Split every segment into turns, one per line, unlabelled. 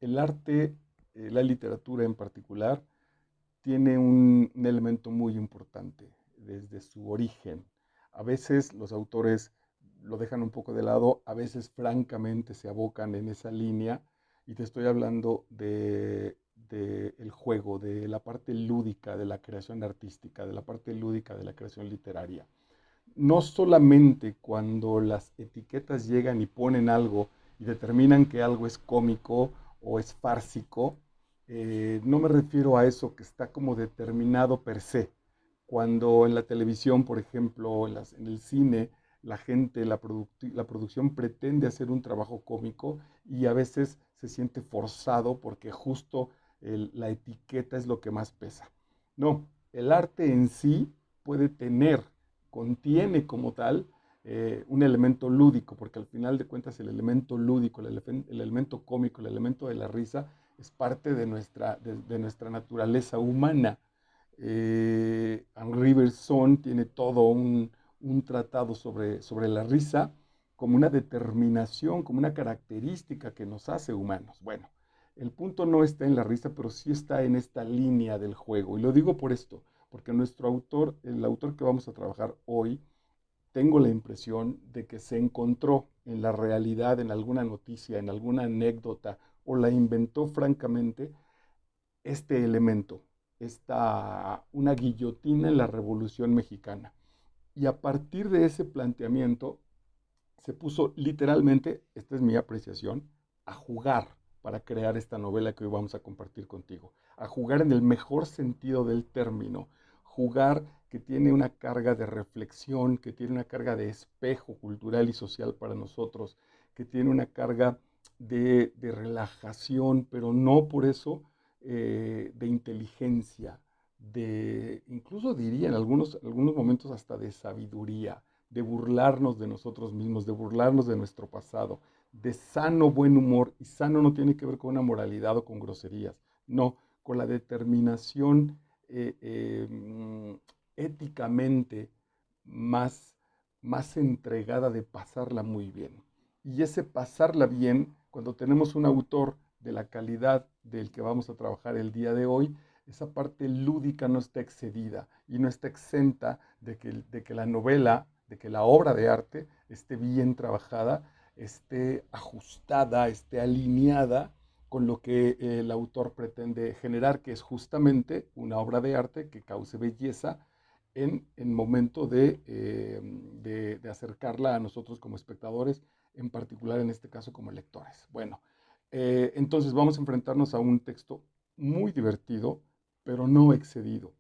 El arte, la literatura en particular, tiene un elemento muy importante desde su origen. A veces los autores lo dejan un poco de lado, a veces francamente se abocan en esa línea, y te estoy hablando de el juego, de la parte lúdica de la creación artística, de la parte lúdica de la creación literaria. No solamente cuando las etiquetas llegan y ponen algo y determinan que algo es cómico o es fársico, no me refiero a eso que está como determinado per se. Cuando en la televisión, por ejemplo, en el cine, la gente, la producción pretende hacer un trabajo cómico y a veces se siente forzado porque justo la etiqueta es lo que más pesa. No, el arte en sí puede tener, contiene como tal un elemento lúdico, porque al final de cuentas el elemento lúdico, el elemento cómico, el elemento de la risa es parte de nuestra naturaleza humana. Henri Bergson tiene todo un tratado sobre la risa como una determinación, como una característica que nos hace humanos. Bueno, el punto no está en la risa, pero sí está en esta línea del juego. Y lo digo por esto, porque nuestro autor, el autor que vamos a trabajar hoy, tengo la impresión de que se encontró en la realidad, en alguna noticia, en alguna anécdota, o la inventó francamente, este elemento, una guillotina en la Revolución Mexicana. Y a partir de ese planteamiento se puso literalmente, esta es mi apreciación, a jugar para crear esta novela que hoy vamos a compartir contigo. A jugar en el mejor sentido del término. Jugar que tiene una carga de reflexión, que tiene una carga de espejo cultural y social para nosotros, que tiene una carga de relajación, pero no por eso de inteligencia, incluso diría en algunos momentos hasta de sabiduría, de burlarnos de nosotros mismos, de burlarnos de nuestro pasado, de sano buen humor. Y sano no tiene que ver con una moralidad o con groserías, no, con la determinación éticamente más, más entregada de pasarla muy bien. Y ese pasarla bien, cuando tenemos un autor de la calidad del que vamos a trabajar el día de hoy, esa parte lúdica no está excedida y no está exenta de que la novela, de que la obra de arte esté bien trabajada, esté ajustada, esté alineada con lo que el autor pretende generar, que es justamente una obra de arte que cause belleza en momento de acercarla a nosotros como espectadores, en particular en este caso como lectores. Bueno, entonces vamos a enfrentarnos a un texto muy divertido, pero no excedido.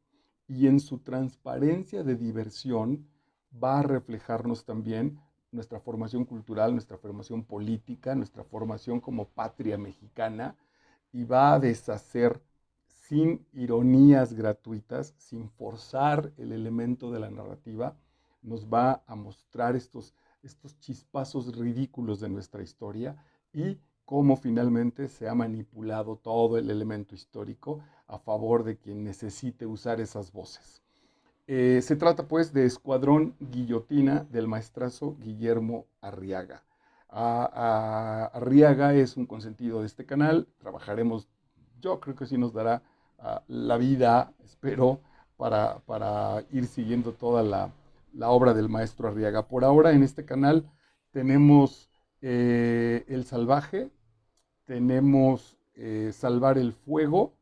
Y en su transparencia de diversión va a reflejarnos también nuestra formación cultural, nuestra formación política, nuestra formación como patria mexicana, y va a deshacer sin ironías gratuitas, sin forzar el elemento de la narrativa, nos va a mostrar estos chispazos ridículos de nuestra historia y cómo finalmente se ha manipulado todo el elemento histórico a favor de quien necesite usar esas voces. Se trata pues de Escuadrón Guillotina del maestrazo Guillermo Arriaga. Arriaga es un consentido de este canal, trabajaremos, yo creo que sí nos dará la vida, espero, para ir siguiendo toda la obra del maestro Arriaga. Por ahora en este canal tenemos El Salvaje, tenemos Salvar el Fuego,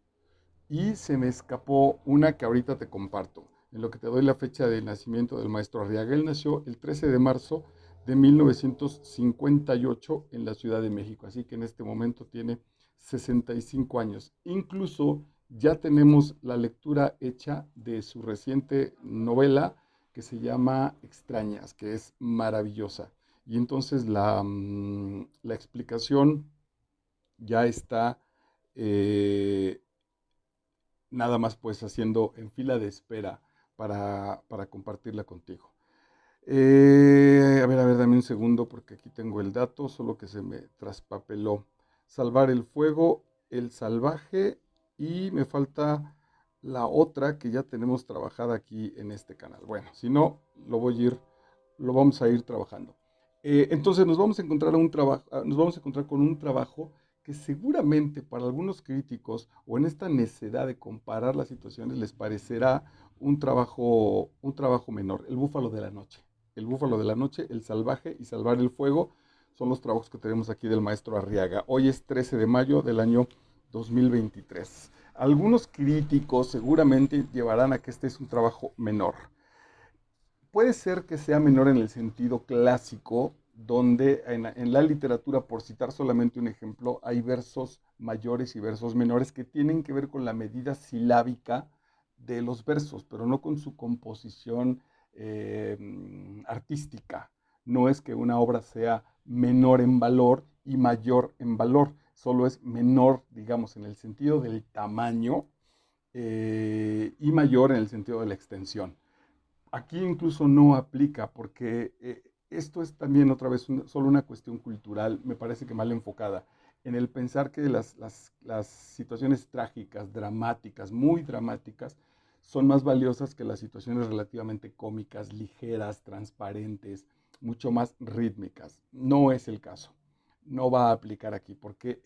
y se me escapó una que ahorita te comparto, en lo que te doy la fecha de nacimiento del maestro Arriaga. Él nació el 13 de marzo de 1958 en la Ciudad de México, así que en este momento tiene 65 años. Incluso ya tenemos la lectura hecha de su reciente novela que se llama Extrañas, que es maravillosa. Y entonces la explicación ya está nada más pues haciendo en fila de espera para compartirla contigo. A ver, dame un segundo porque aquí tengo el dato, solo que se me traspapeló. Salvar el fuego, el salvaje, y me falta la otra que ya tenemos trabajada aquí en este canal. Bueno, si no, lo vamos a ir trabajando. Entonces nos vamos a encontrar con un trabajo que seguramente para algunos críticos o en esta necedad de comparar las situaciones les parecerá un trabajo menor, El Búfalo de la Noche. El Búfalo de la Noche, El Salvaje y Salvar el Fuego son los trabajos que tenemos aquí del maestro Arriaga. Hoy es 13 de mayo del año 2023. Algunos críticos seguramente llevarán a que este es un trabajo menor. Puede ser que sea menor en el sentido clásico, donde en la literatura, por citar solamente un ejemplo, hay versos mayores y versos menores que tienen que ver con la medida silábica de los versos, pero no con su composición artística. No es que una obra sea menor en valor y mayor en valor, solo es menor, digamos, en el sentido del tamaño y mayor en el sentido de la extensión. Aquí incluso no aplica porque esto es también otra vez solo una cuestión cultural, me parece que mal enfocada, en el pensar que las situaciones trágicas, dramáticas, muy dramáticas, son más valiosas que las situaciones relativamente cómicas, ligeras, transparentes, mucho más rítmicas. No es el caso. No va a aplicar aquí porque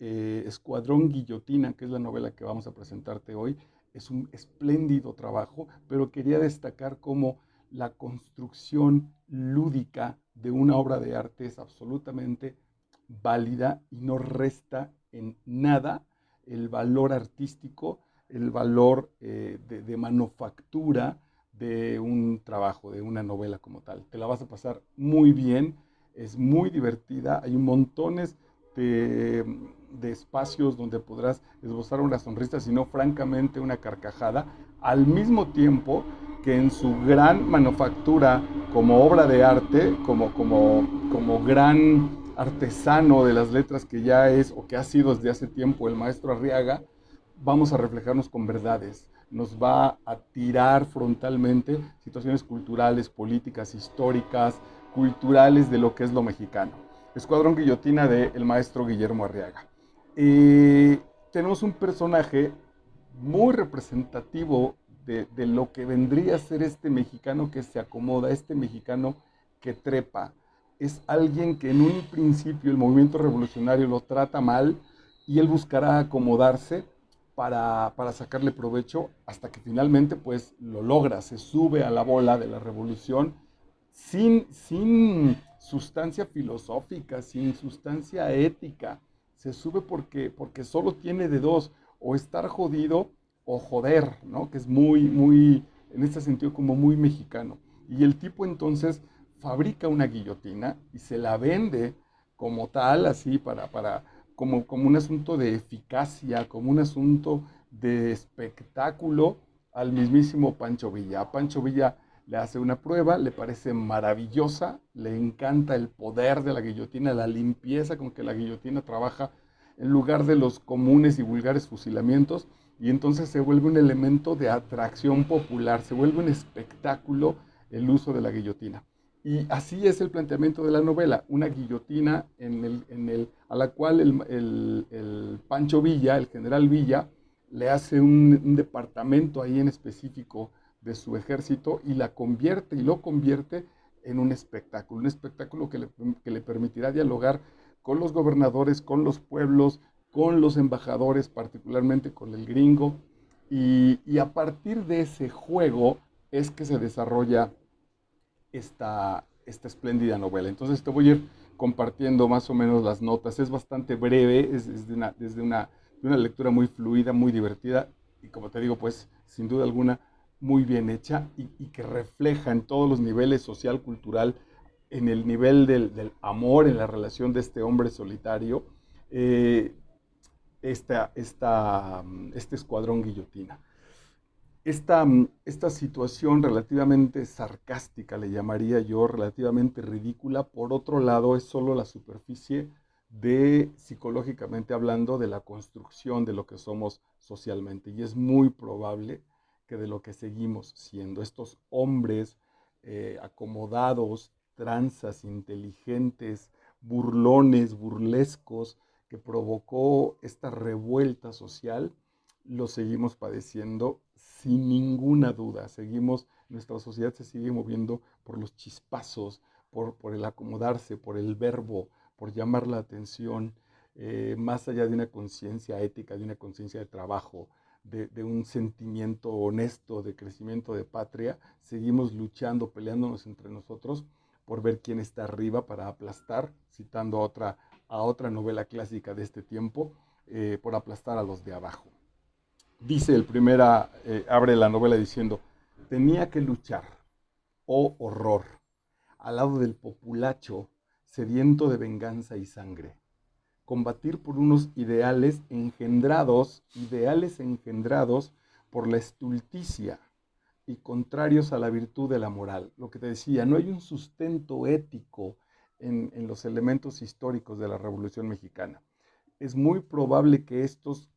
Escuadrón Guillotina, que es la novela que vamos a presentarte hoy, es un espléndido trabajo, pero quería destacar cómo la construcción lúdica de una obra de arte es absolutamente válida y no resta en nada el valor artístico, el valor de manufactura de un trabajo, de una novela como tal. Te la vas a pasar muy bien, es muy divertida, hay un montones de, de espacios donde podrás esbozar una sonrisa, sino francamente una carcajada, al mismo tiempo que en su gran manufactura como obra de arte, como gran artesano de las letras que ya es o que ha sido desde hace tiempo el maestro Arriaga, vamos a reflejarnos con verdades. Nos va a tirar frontalmente situaciones culturales, políticas, históricas, culturales de lo que es lo mexicano. Escuadrón Guillotina de el maestro Guillermo Arriaga. Tenemos un personaje muy representativo de lo que vendría a ser este mexicano que se acomoda, este mexicano que trepa. Es alguien que en un principio el movimiento revolucionario lo trata mal y él buscará acomodarse para sacarle provecho hasta que finalmente pues lo logra, se sube a la bola de la revolución sin sustancia filosófica, sin sustancia ética. Se sube porque solo tiene de dos, o estar jodido o joder, ¿no? Que es muy, en este sentido como muy mexicano. Y el tipo entonces fabrica una guillotina y se la vende como tal, así como un asunto de eficacia, como un asunto de espectáculo al mismísimo Pancho Villa. A Pancho Villa le hace una prueba, le parece maravillosa, le encanta el poder de la guillotina, la limpieza con que la guillotina trabaja en lugar de los comunes y vulgares fusilamientos, y entonces se vuelve un elemento de atracción popular, se vuelve un espectáculo el uso de la guillotina. Y así es el planteamiento de la novela, una guillotina a la cual el Pancho Villa, el general Villa, le hace un departamento ahí en específico de su ejército y la convierte y lo convierte en un espectáculo que le permitirá dialogar con los gobernadores, con los pueblos, con los embajadores, particularmente con el gringo, y a partir de ese juego es que se desarrolla esta espléndida novela. Entonces te voy a ir compartiendo más o menos las notas. Es bastante breve, es de una lectura muy fluida, muy divertida y como te digo, pues sin duda alguna muy bien hecha y que refleja en todos los niveles social, cultural, en el nivel del amor, en la relación de este hombre solitario, eh, este escuadrón guillotina. Esta situación relativamente sarcástica, le llamaría yo, relativamente ridícula, por otro lado, es solo la superficie de, psicológicamente hablando, de la construcción de lo que somos socialmente. Y es muy probable que de lo que seguimos siendo, estos hombres acomodados, tranzas, inteligentes, burlones, burlescos, que provocó esta revuelta social, lo seguimos padeciendo sin ninguna duda. Nuestra sociedad se sigue moviendo por los chispazos, por el acomodarse, por el verbo, por llamar la atención. más allá de una conciencia ética, de una conciencia de trabajo, de un sentimiento honesto de crecimiento de patria, seguimos luchando, peleándonos entre nosotros por ver quién está arriba para aplastar, citando a otra novela clásica de este tiempo, por aplastar a los de abajo. Dice abre la novela diciendo, tenía que luchar, oh horror, al lado del populacho sediento de venganza y sangre, combatir por unos ideales engendrados por la estulticia y contrarios a la virtud de la moral. Lo que te decía, no hay un sustento ético en los elementos históricos de la Revolución Mexicana. Es muy probable que estos,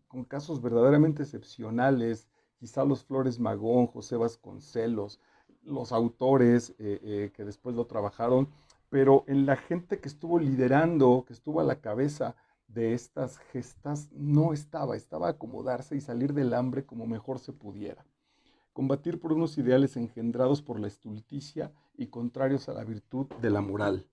con casos verdaderamente excepcionales, quizá los Flores Magón, José Vasconcelos, los autores que después lo trabajaron, pero en la gente que estuvo liderando, que estuvo a la cabeza de estas gestas, no estaba a acomodarse y salir del hambre como mejor se pudiera. Combatir por unos ideales engendrados por la estulticia y contrarios a la virtud de la moral.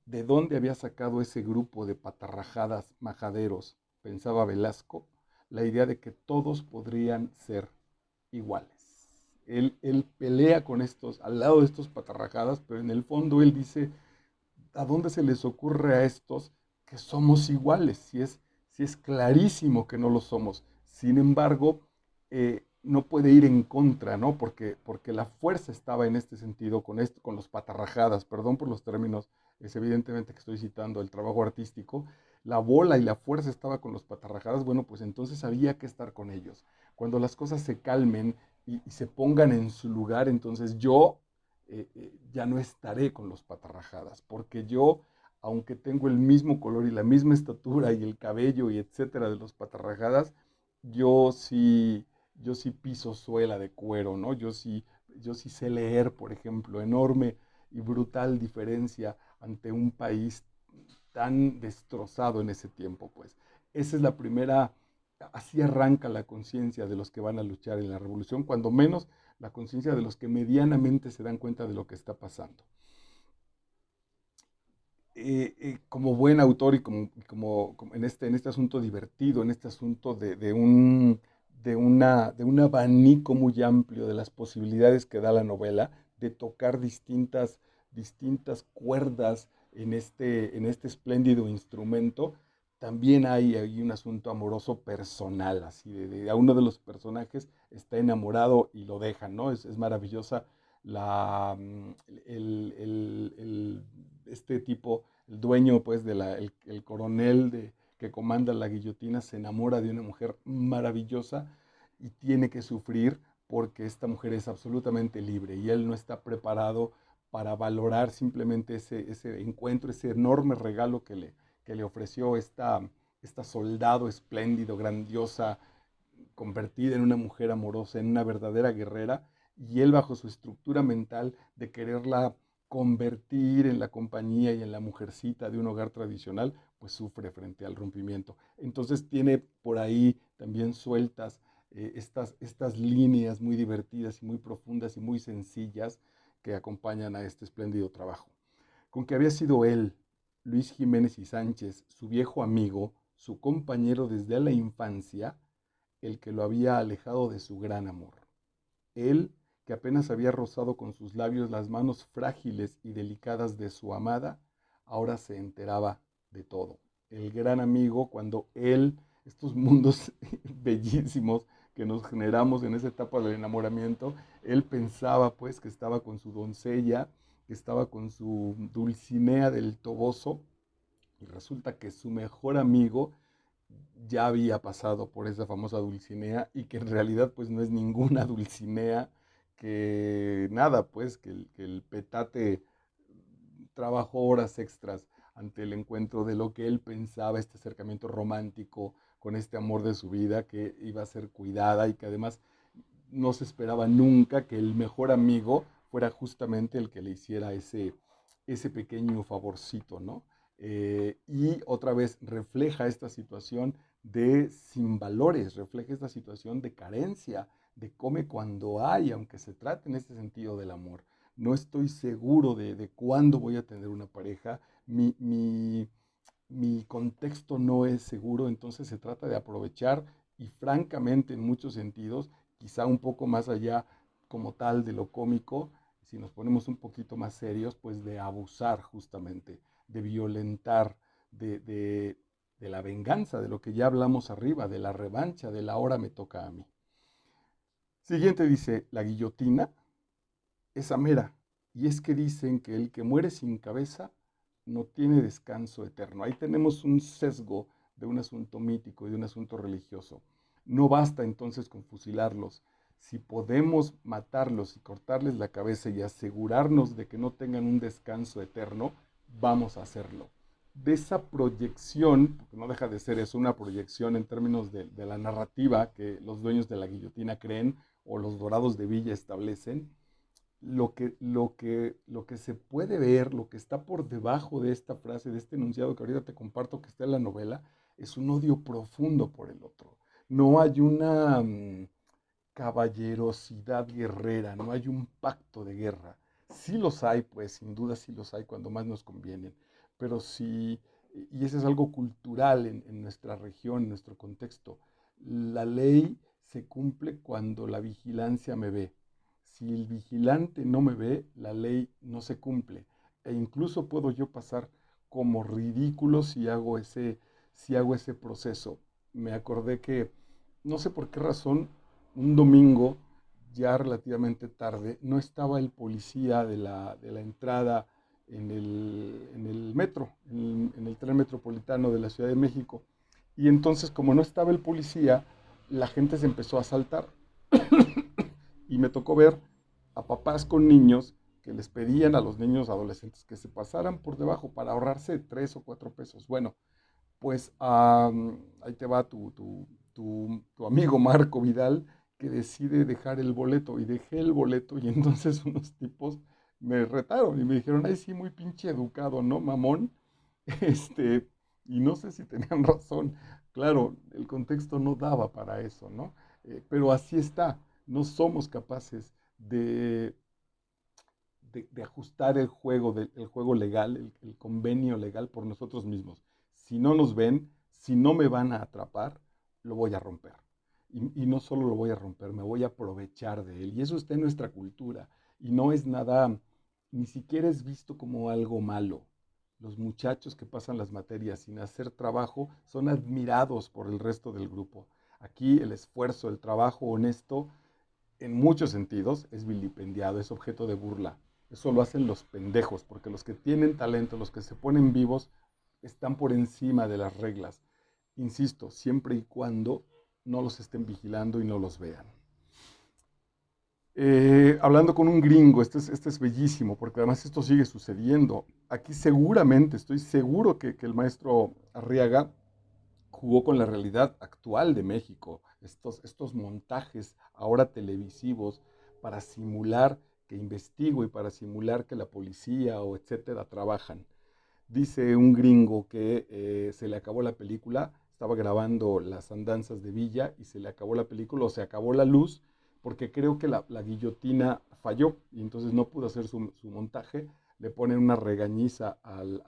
¿De dónde había sacado ese grupo de patarrajadas majaderos, pensaba Velasco, la idea de que todos podrían ser iguales? Él pelea con estos, al lado de estos patarrajadas, pero en el fondo él dice, ¿a dónde se les ocurre a estos que somos iguales? Si es clarísimo que no lo somos. Sin embargo, no puede ir en contra, ¿no? Porque la fuerza estaba en este sentido, con los patarrajadas, perdón por los términos, es evidentemente que estoy citando el trabajo artístico, la bola y la fuerza estaba con los patarrajadas, bueno, pues entonces había que estar con ellos. Cuando las cosas se calmen y se pongan en su lugar, entonces yo ya no estaré con los patarrajadas, porque yo, aunque tengo el mismo color y la misma estatura y el cabello y etcétera de los patarrajadas, yo sí, yo sí piso suela de cuero, ¿no? Yo sí sé leer, por ejemplo, enorme y brutal diferencia ante un país tan destrozado en ese tiempo, pues. Esa es la primera, así arranca la conciencia de los que van a luchar en la revolución, cuando menos la conciencia de los que medianamente se dan cuenta de lo que está pasando. Como buen autor y como en este asunto divertido, en este asunto de un abanico muy amplio de las posibilidades que da la novela, de tocar distintas cuerdas en este espléndido instrumento, también hay un asunto amoroso personal, así a uno de los personajes está enamorado y lo dejan, ¿no? Es maravillosa la, mm, este tipo, el dueño, pues, el coronel que comanda la guillotina, se enamora de una mujer maravillosa y tiene que sufrir porque esta mujer es absolutamente libre y él no está preparado para valorar simplemente ese encuentro, ese enorme regalo que le ofreció esta soldado espléndido, grandiosa, convertida en una mujer amorosa, en una verdadera guerrera, y él bajo su estructura mental de quererla convertir en la compañía y en la mujercita de un hogar tradicional, pues sufre frente al rompimiento. Entonces tiene por ahí también sueltas estas líneas muy divertidas y muy profundas y muy sencillas que acompañan a este espléndido trabajo. Con que había sido él, Luis Jiménez y Sánchez, su viejo amigo, su compañero desde la infancia, el que lo había alejado de su gran amor. Él, que apenas había rozado con sus labios las manos frágiles y delicadas de su amada, ahora se enteraba de todo. El gran amigo, cuando él, estos mundos bellísimos que nos generamos en esa etapa del enamoramiento, él pensaba pues que estaba con su doncella, que estaba con su Dulcinea del Toboso, y resulta que su mejor amigo ya había pasado por esa famosa Dulcinea y que en realidad pues no es ninguna Dulcinea, que nada, pues que el petate trabajó horas extras ante el encuentro de lo que él pensaba, este acercamiento romántico con este amor de su vida, que iba a ser cuidada y que además no se esperaba nunca que el mejor amigo fuera justamente el que le hiciera ese pequeño favorcito, ¿no? Y otra vez refleja esta situación de sin valores, refleja esta situación de carencia, de come cuando hay, aunque se trate en este sentido del amor. No estoy seguro de cuándo voy a tener una pareja. Mi mi contexto no es seguro, entonces se trata de aprovechar y francamente en muchos sentidos, quizá un poco más allá como tal de lo cómico, si nos ponemos un poquito más serios, pues de abusar justamente, de violentar, de, de, de la venganza, de lo que ya hablamos arriba, de la revancha, del ahora me toca a mí. Siguiente dice, la guillotina es amera, y es que dicen que el que muere sin cabeza no tiene descanso eterno. Ahí tenemos un sesgo de un asunto mítico y de un asunto religioso. No basta entonces con fusilarlos. Si podemos matarlos y cortarles la cabeza y asegurarnos de que no tengan un descanso eterno, vamos a hacerlo. De esa proyección, porque no deja de ser eso, una proyección en términos de la narrativa que los dueños de la guillotina creen o los dorados de Villa establecen, lo que se puede ver, lo que está por debajo de esta frase, de este enunciado que ahorita te comparto que está en la novela, es un odio profundo por el otro. No hay una caballerosidad guerrera, no hay un pacto de guerra. Sí los hay, pues sin duda sí los hay cuando más nos convienen, pero sí, y eso es algo cultural en nuestra región, en nuestro contexto. La ley se cumple cuando la vigilancia me ve. Si el vigilante no me ve, la ley no se cumple. E incluso puedo yo pasar como ridículo si hago ese proceso. Me acordé que, no sé por qué razón, un domingo, ya relativamente tarde, no estaba el policía de la entrada en el metro, en el tren metropolitano de la Ciudad de México. Y entonces, como no estaba el policía, la gente se empezó a asaltar. Y me tocó ver a papás con niños que les pedían a los niños adolescentes que se pasaran por debajo para ahorrarse 3 o 4 pesos. Bueno, pues ahí te va tu amigo Marco Vidal que decide dejar el boleto y dejé el boleto y entonces unos tipos me retaron y me dijeron, ay sí, muy pinche educado, ¿no, mamón? Este, y no sé si tenían razón. Claro, el contexto no daba para eso, ¿no? Pero así está, no somos capaces de ajustar el juego legal, el convenio legal por nosotros mismos. Si no nos ven, si no me van a atrapar, lo voy a romper. Y no solo lo voy a romper, me voy a aprovechar de él. Y eso está en nuestra cultura. Y no es nada, ni siquiera es visto como algo malo. Los muchachos que pasan las materias sin hacer trabajo son admirados por el resto del grupo. Aquí el esfuerzo, el trabajo honesto en muchos sentidos es vilipendiado, es objeto de burla. Eso lo hacen los pendejos, porque los que tienen talento, los que se ponen vivos, están por encima de las reglas. Insisto, siempre y cuando no los estén vigilando y no los vean. Hablando con un gringo, este es bellísimo, porque además esto sigue sucediendo. Aquí seguramente, estoy seguro que el maestro Arriaga jugó con la realidad actual de México, estos montajes ahora televisivos para simular que investigo y para simular que la policía o etcétera trabajan. Dice un gringo que se le acabó la película, estaba grabando las andanzas de Villa y se le acabó la película o se acabó la luz porque creo que la guillotina falló y entonces no pudo hacer su montaje. Le ponen una regañiza al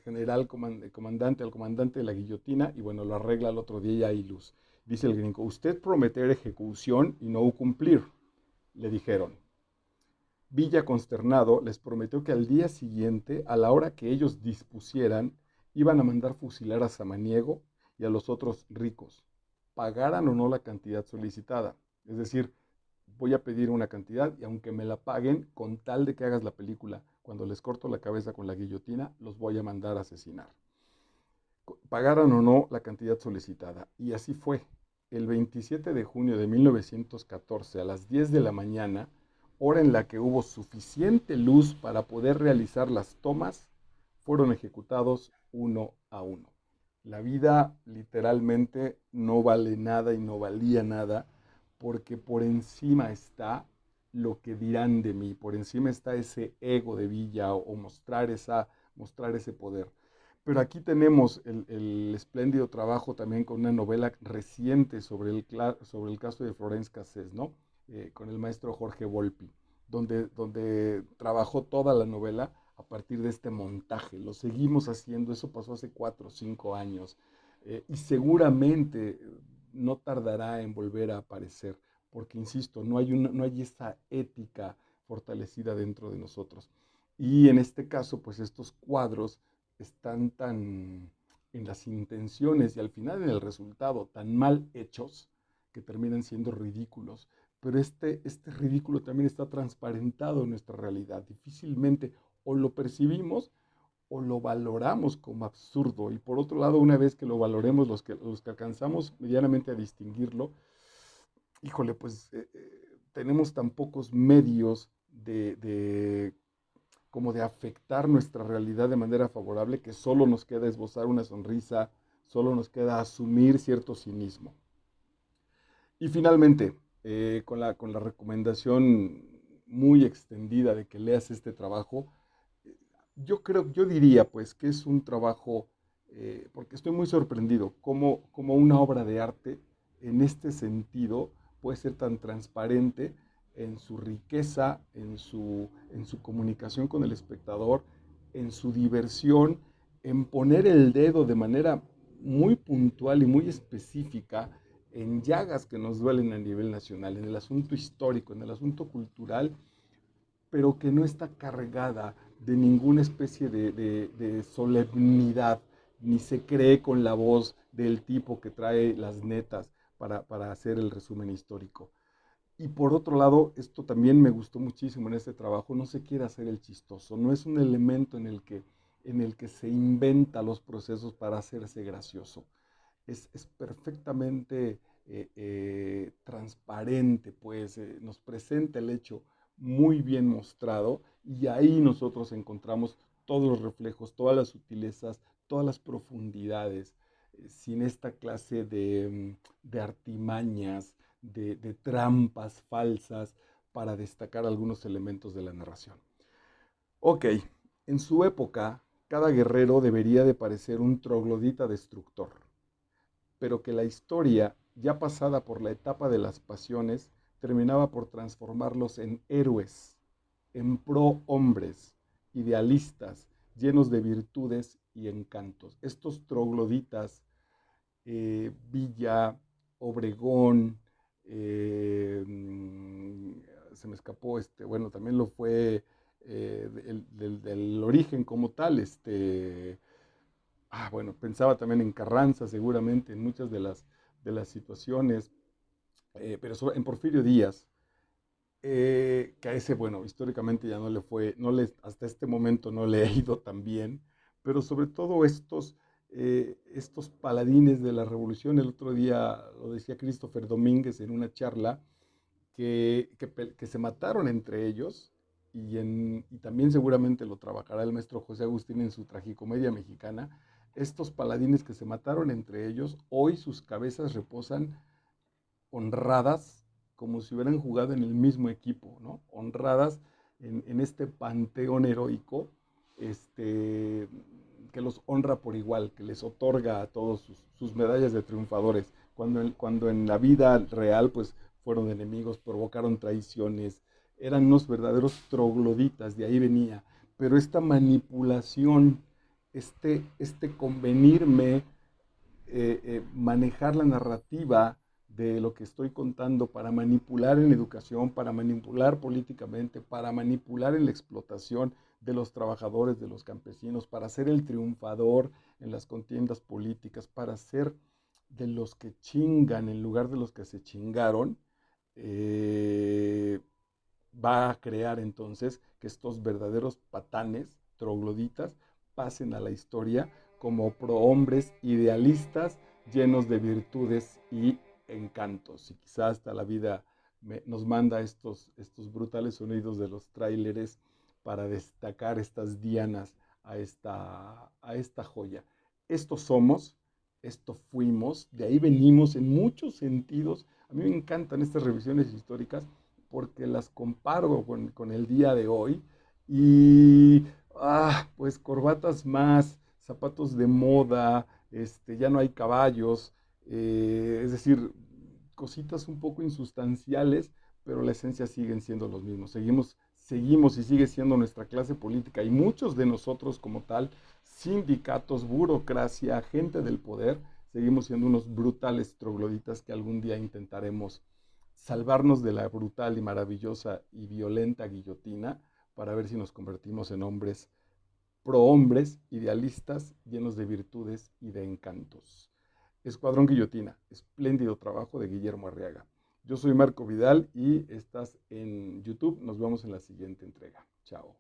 general comandante, al comandante de la guillotina y bueno, lo arregla el otro día y hay luz. Dice el gringo, usted prometer ejecución y no cumplir, le dijeron. Villa, consternado, les prometió que al día siguiente, a la hora que ellos dispusieran, iban a mandar fusilar a Samaniego y a los otros ricos, pagaran o no la cantidad solicitada. Es decir, voy a pedir una cantidad y aunque me la paguen, con tal de que hagas la película, cuando les corto la cabeza con la guillotina, los voy a mandar a asesinar. Pagaran o no la cantidad solicitada. Y así fue. El 27 de junio de 1914, a las 10 de la mañana, hora en la que hubo suficiente luz para poder realizar las tomas, fueron ejecutados uno a uno. La vida literalmente no vale nada y no valía nada porque por encima está lo que dirán de mí, por encima está ese ego de Villa o mostrar ese poder. Pero aquí tenemos el espléndido trabajo también con una novela reciente sobre el caso de Florence Cassés, ¿no? Con el maestro Jorge Volpi, donde trabajó toda la novela a partir de este montaje. Lo seguimos haciendo, eso pasó hace 4 o 5 años y seguramente no tardará en volver a aparecer, porque insisto, no hay esa ética fortalecida dentro de nosotros. Y en este caso, pues estos cuadros están tan en las intenciones y al final en el resultado tan mal hechos que terminan siendo ridículos. Pero este ridículo también está transparentado en nuestra realidad. Difícilmente o lo percibimos o lo valoramos como absurdo. Y por otro lado, una vez que lo valoremos, los que alcanzamos medianamente a distinguirlo, híjole, pues tenemos tan pocos medios como de afectar nuestra realidad de manera favorable que solo nos queda esbozar una sonrisa, solo nos queda asumir cierto cinismo. Y finalmente, con la recomendación muy extendida de que leas este trabajo, yo diría pues que es un trabajo, porque estoy muy sorprendido, como una obra de arte en este sentido puede ser tan transparente en su riqueza, en su comunicación con el espectador, en su diversión, en poner el dedo de manera muy puntual y muy específica en llagas que nos duelen a nivel nacional, en el asunto histórico, en el asunto cultural, pero que no está cargada de ninguna especie de solemnidad, ni se cree con la voz del tipo que trae las netas para hacer el resumen histórico. Y por otro lado, esto también me gustó muchísimo en este trabajo, no se quiere hacer el chistoso, no es un elemento en el que se inventa los procesos para hacerse gracioso. Es perfectamente transparente, pues nos presenta el hecho muy bien mostrado y ahí nosotros encontramos todos los reflejos, todas las sutilezas, todas las profundidades, sin esta clase de artimañas, de trampas falsas para destacar algunos elementos de la narración. Ok, en su época, cada guerrero debería de parecer un troglodita destructor, pero que la historia, ya pasada por la etapa de las pasiones, terminaba por transformarlos en héroes, en prohombres, idealistas, llenos de virtudes y encantos. Estos trogloditas, Villa, Obregón, se me escapó, bueno, también lo fue del origen como tal, bueno, pensaba también en Carranza, seguramente, en muchas de las situaciones, pero en Porfirio Díaz, que a ese, bueno, históricamente ya no le fue, hasta este momento no le ha ido tan bien, pero sobre todo estos paladines de la revolución, el otro día lo decía Christopher Domínguez en una charla, que se mataron entre ellos, y también seguramente lo trabajará el maestro José Agustín en su tragicomedia mexicana, estos paladines que se mataron entre ellos, hoy sus cabezas reposan honradas como si hubieran jugado en el mismo equipo, ¿no? Honradas en este panteón heroico, este, que los honra por igual, que les otorga a todos sus medallas de triunfadores, cuando en la vida real, pues, fueron enemigos, provocaron traiciones, eran unos verdaderos trogloditas, de ahí venía. Pero esta manipulación, este convenirme, manejar la narrativa de lo que estoy contando para manipular en educación, para manipular políticamente, para manipular en la explotación de los trabajadores, de los campesinos, para ser el triunfador en las contiendas políticas, para ser de los que chingan en lugar de los que se chingaron, eh, va a crear entonces que estos verdaderos patanes, trogloditas, pasen a la historia como prohombres idealistas llenos de virtudes y encantos. Y quizás hasta la vida nos manda estos brutales sonidos de los tráileres para destacar estas dianas a esta joya. Esto somos, esto fuimos, de ahí venimos en muchos sentidos. A mí me encantan estas revisiones históricas porque las comparo con el día de hoy y pues corbatas más, zapatos de moda, ya no hay caballos, es decir, cositas un poco insustanciales, pero la esencia siguen siendo los mismos. Seguimos seguimos y sigue siendo nuestra clase política y muchos de nosotros como tal, sindicatos, burocracia, gente del poder, seguimos siendo unos brutales trogloditas que algún día intentaremos salvarnos de la brutal y maravillosa y violenta guillotina para ver si nos convertimos en hombres prohombres, idealistas, llenos de virtudes y de encantos. Escuadrón Guillotina, espléndido trabajo de Guillermo Arriaga. Yo soy Marco Vidal y estás en YouTube. Nos vemos en la siguiente entrega. Chao.